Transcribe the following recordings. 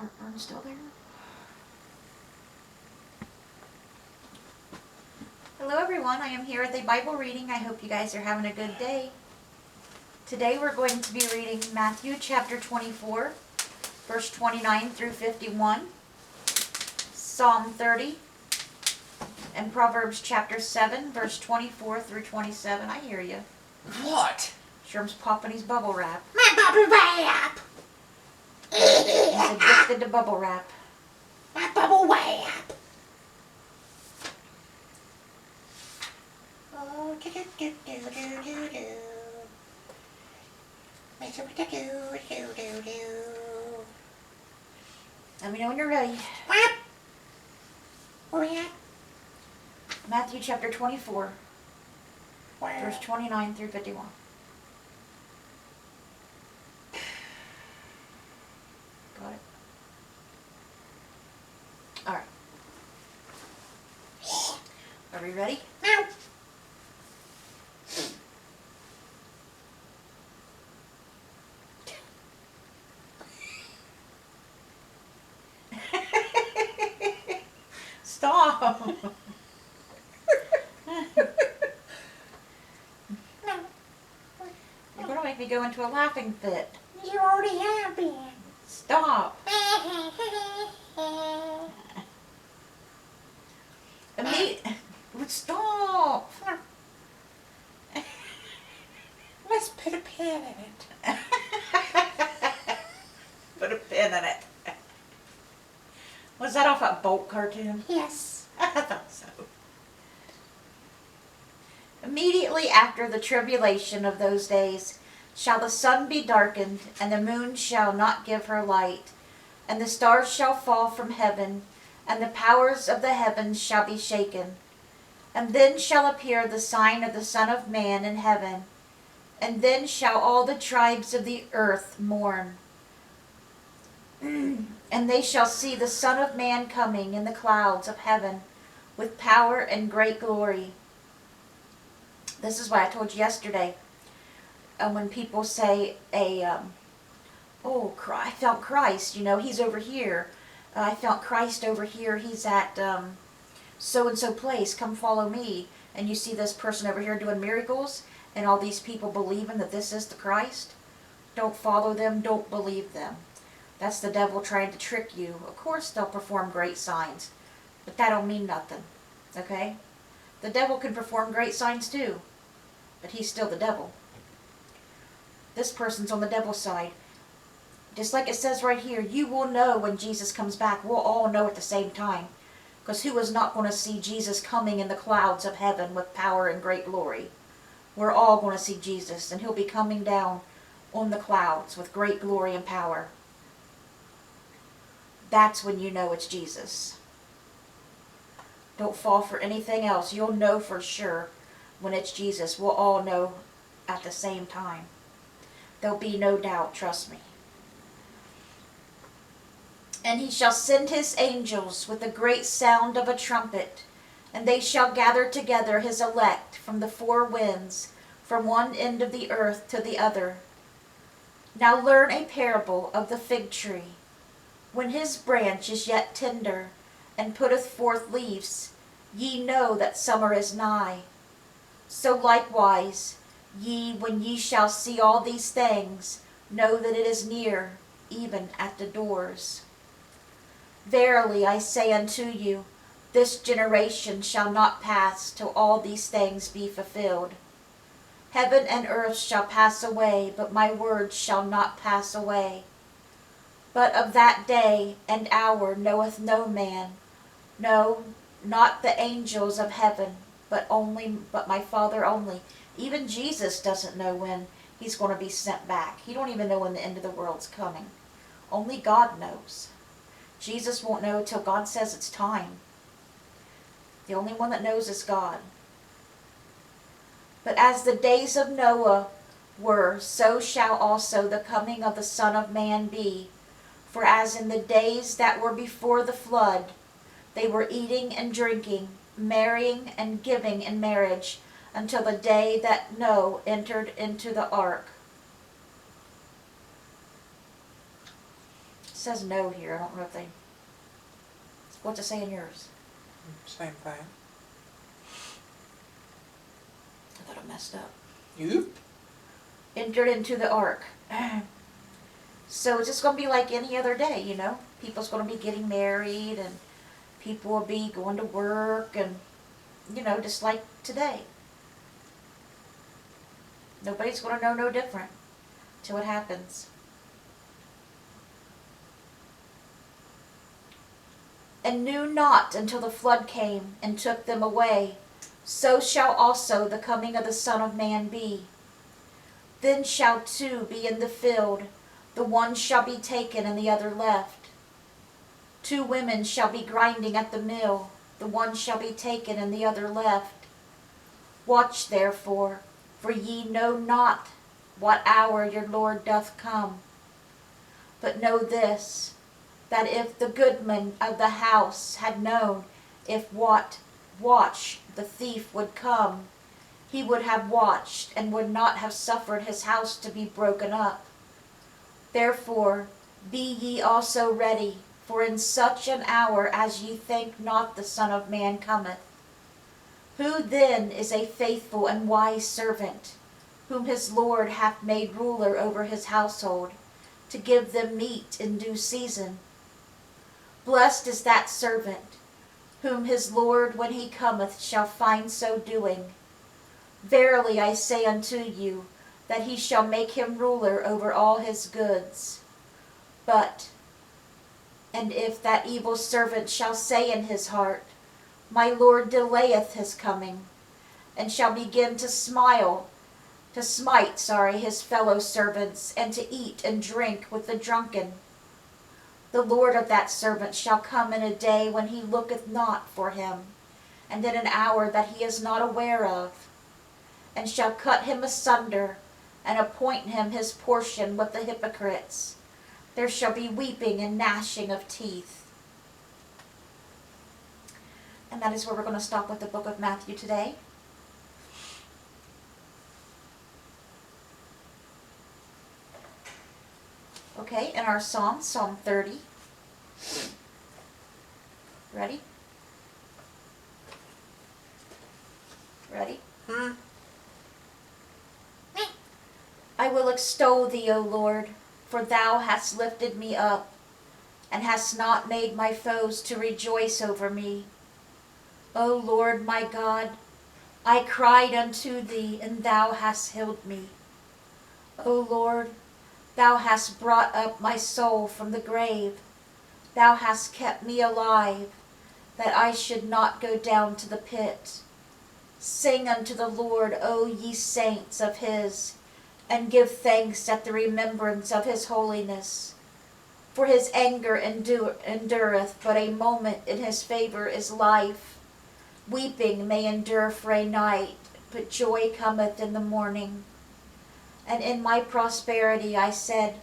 heartburn still there? Hello everyone, I am here with a Bible reading. I hope you guys are having a good day. Today we're going to be reading Matthew chapter 24, verse 29 through 51, Psalm 30, and Proverbs chapter 7, verse 24 through 27. I hear you. What? Sherm's popping his bubble wrap. My bubble wrap! He's addicted to bubble wrap. My bubble wrap! Oh, do do do do do do do. Let me know when you're ready. What? Where we at? Matthew chapter 24, Where? verse 29 through 51. Got it? Alright. Are we ready? No. Stop! No. You're going to make me go into a laughing fit. You already have been. Stop! Stop! Let's put a pin in it. Put a pin in it. Was that off a Bolt cartoon? Yes. I thought so. Immediately after the tribulation of those days shall the sun be darkened, and the moon shall not give her light, and the stars shall fall from heaven, and the powers of the heavens shall be shaken. And then shall appear the sign of the Son of Man in heaven, and then shall all the tribes of the earth mourn. And they shall see the Son of Man coming in the clouds of heaven with power and great glory. This is why I told you yesterday, when people say I felt Christ, he's over here. I felt Christ over here. He's at so-and-so place. Come follow me. And you see this person over here doing miracles, and all these people believing that this is the Christ. Don't follow them. Don't believe them. That's the devil trying to trick you. Of course they'll perform great signs, but that don't mean nothing. Okay? The devil can perform great signs too, but he's still the devil. This person's on the devil's side. Just like it says right here, you will know when Jesus comes back. We'll all know at the same time. Because who is not going to see Jesus coming in the clouds of heaven with power and great glory? We're all going to see Jesus, and he'll be coming down on the clouds with great glory and power. That's when you know it's Jesus. Don't fall for anything else. You'll know for sure when it's Jesus. We'll all know at the same time. There'll be no doubt, trust me. And he shall send his angels with a great sound of a trumpet, and they shall gather together his elect from the four winds, from one end of the earth to the other. Now learn a parable of the fig tree. When his branch is yet tender, and putteth forth leaves, ye know that summer is nigh. So likewise, ye, when ye shall see all these things, know that it is near, even at the doors. Verily I say unto you, this generation shall not pass till all these things be fulfilled. Heaven and earth shall pass away, but my words shall not pass away. But of that day and hour knoweth no man, no, not the angels of heaven, but my Father only. Even Jesus doesn't know when he's going to be sent back. He don't even know when the end of the world's coming. Only God knows. Jesus won't know till God says it's time. The only one that knows is God. But as the days of Noah were, so shall also the coming of the Son of Man be. For as in the days that were before the flood, they were eating and drinking, marrying and giving in marriage, until the day that Noah entered into the ark. says no here. I don't know if they... What's it say in yours? Same thing. I thought I messed up. Yep. Entered into the ark. So it's just going to be like any other day, you know. People's going to be getting married and people will be going to work and, you know, just like today. Nobody's going to know no different till it happens. And knew not until the flood came and took them away. So shall also the coming of the Son of Man be. Then shall two be in the field, the one shall be taken and the other left. 2 women shall be grinding at the mill, the one shall be taken and the other left. Watch therefore, for ye know not what hour your Lord doth come. But know this, that if the goodman of the house had known if what watch the thief would come, he would have watched and would not have suffered his house to be broken up. Therefore be ye also ready, for in such an hour as ye think not the Son of Man cometh. Who then is a faithful and wise servant, whom his Lord hath made ruler over his household, to give them meat in due season? Blessed is that servant, whom his Lord when he cometh shall find so doing. Verily I say unto you, that he shall make him ruler over all his goods. And if that evil servant shall say in his heart, My Lord delayeth his coming, and shall begin to smite his fellow servants, and to eat and drink with the drunken, the Lord of that servant shall come in a day when he looketh not for him, and in an hour that he is not aware of, and shall cut him asunder, and appoint him his portion with the hypocrites. There shall be weeping and gnashing of teeth. And that is where we're going to stop with the book of Matthew today. Okay, in our psalm, Psalm 30. Ready? Ready? I will extol thee, O Lord, for thou hast lifted me up, and hast not made my foes to rejoice over me. O Lord my God, I cried unto thee, and thou hast healed me. O Lord, thou hast brought up my soul from the grave. Thou hast kept me alive, that I should not go down to the pit. Sing unto the Lord, O ye saints of his, and give thanks at the remembrance of his holiness. For his anger endureth but a moment, in his favor is life. Weeping may endure for a night, but joy cometh in the morning. And in my prosperity I said,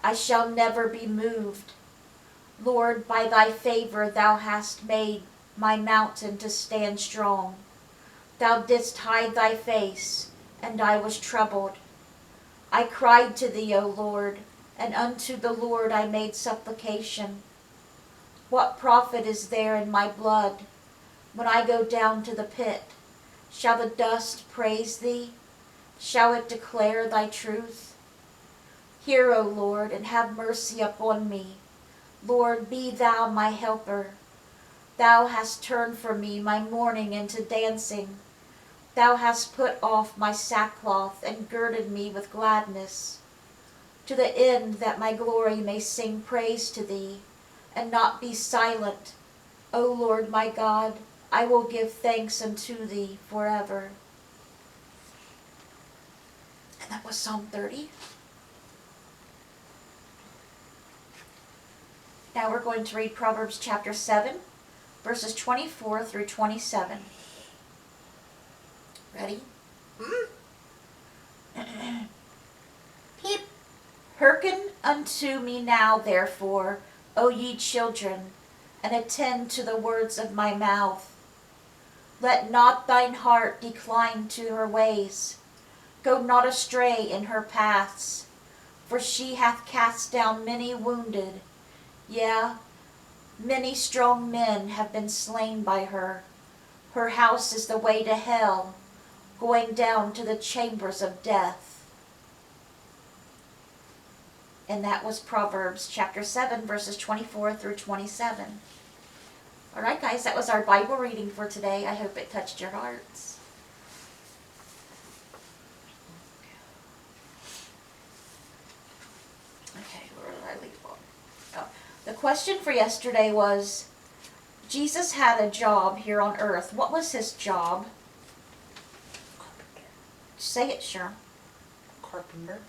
I shall never be moved. Lord, by thy favor thou hast made my mountain to stand strong. Thou didst hide thy face, and I was troubled. I cried to thee, O Lord, and unto the Lord I made supplication. What profit is there in my blood, when I go down to the pit? Shall the dust praise thee? Shall it declare thy truth? Hear, O Lord, and have mercy upon me. Lord, be thou my helper. Thou hast turned for me my mourning into dancing. Thou hast put off my sackcloth and girded me with gladness, to the end that my glory may sing praise to thee, and not be silent. O Lord my God, I will give thanks unto thee forever. And that was Psalm 30. Now we're going to read Proverbs chapter 7, verses 24 through 27. Ready? Pip. Hearken unto me now, therefore, O ye children, and attend to the words of my mouth. Let not thine heart decline to her ways. Go not astray in her paths, for she hath cast down many wounded, Yeah, many strong men have been slain by her. Her house is the way to hell, going down to the chambers of death. And that was Proverbs chapter 7, verses 24 through 27. All right, guys, that was our Bible reading for today. I hope it touched your hearts. Okay, where did I leave off? Oh, the question for yesterday was, Jesus had a job here on earth. What was his job? Carpenter. Say it, sure. Carpenter.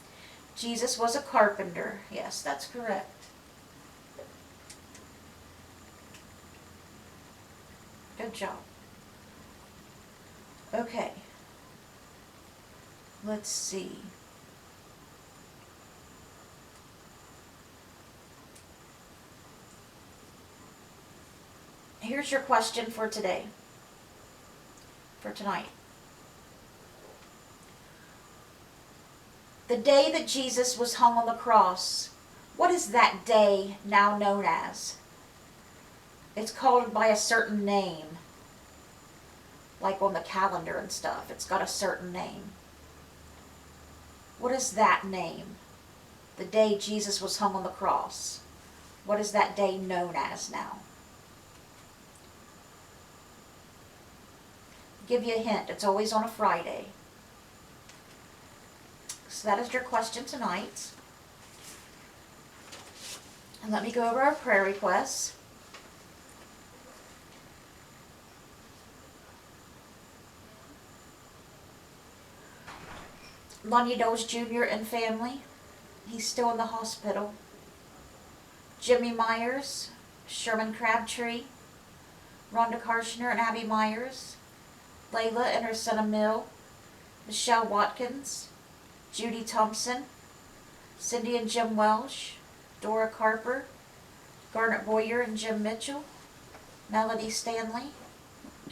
Jesus was a carpenter. Yes, that's correct. Good job. Okay. Let's see. Here's your question for today. For tonight. The day that Jesus was hung on the cross, what is that day now known as? It's called by a certain name. Like on the calendar and stuff, it's got a certain name. What is that name? The day Jesus was hung on the cross. What is that day known as now? Give you a hint, it's always on a Friday. So that is your question tonight. And let me go over our prayer requests. Lonnie Doles Jr. and family. He's still in the hospital. Jimmy Myers, Sherman Crabtree, Rhonda Karshner and Abby Myers, Layla and her son Emil, Michelle Watkins, Judy Thompson, Cindy and Jim Welsh, Dora Carper, Garnet Boyer and Jim Mitchell, Melody Stanley,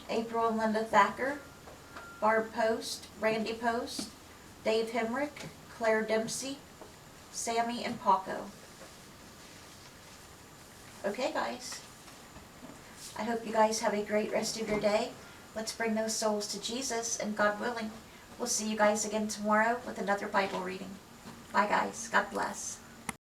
April and Linda Thacker, Barb Post, Randy Post, Dave Hemrick, Claire Dempsey, Sammy and Paco. Okay, guys. I hope you guys have a great rest of your day. Let's bring those souls to Jesus, and God willing, we'll see you guys again tomorrow with another Bible reading. Bye, guys. God bless.